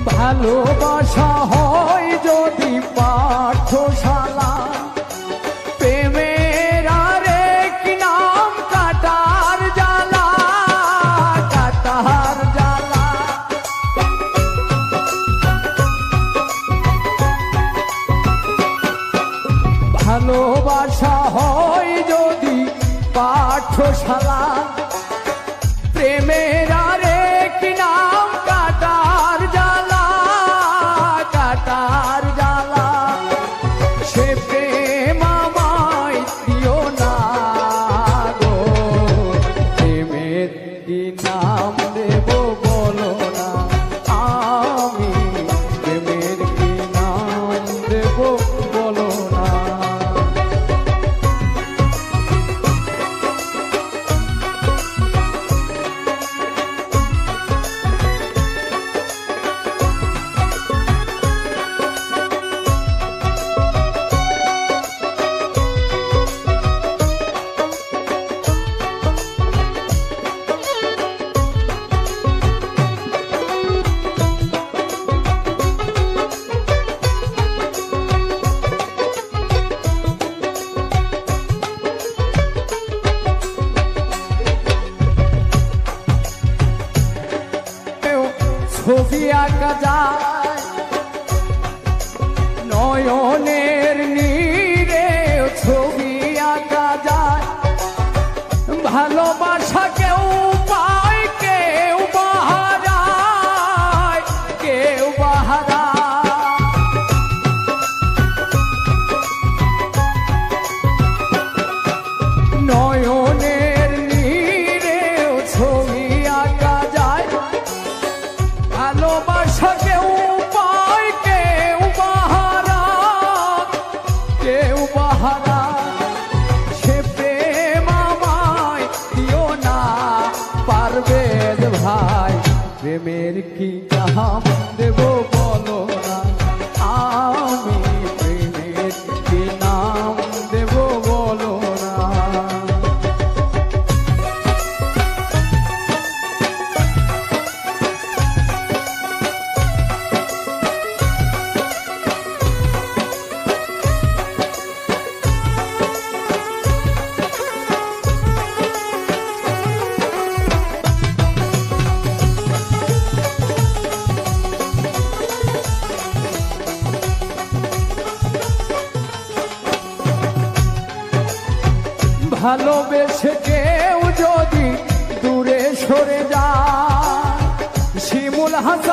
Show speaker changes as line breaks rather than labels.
ভালোবাসা হয় যদি পাঠশালা, প্রেমের আরেক নাম কাটার জ্বালা, কাটার জ্বালা। ভালোবাসা হয় যদি পাঠশালা, প্রেমের আরেক নাম কাটার জ্বালা, কাটার জ্বালা। সে প্রেম আমায় দিও না গো, প্রেমের কি নাম দেব বলো না, আমি প্রেমের কি নাম দেব বলো না। ছবি আঁকা যায় নয়নের নীরে, ছবি আঁকা যায়। ভালোবাসা কেউ পায় কেউ বাহারায়, কেউ বাহারায়। নয়নের নীরে ছবি আঁকা যায়। ভালোবাসা কেউ পায় কেউ বাহারা, কেউ বাহারা। সে প্রেম আমায় দিও না পারভেজ ভাই, প্রেমের কি নাম দেব বলো না, আমি প্রেমের কি নাম দেব বলো না। ভালোবেসে কেউ যদি দূরে সরে যায়, শিমুল হাসান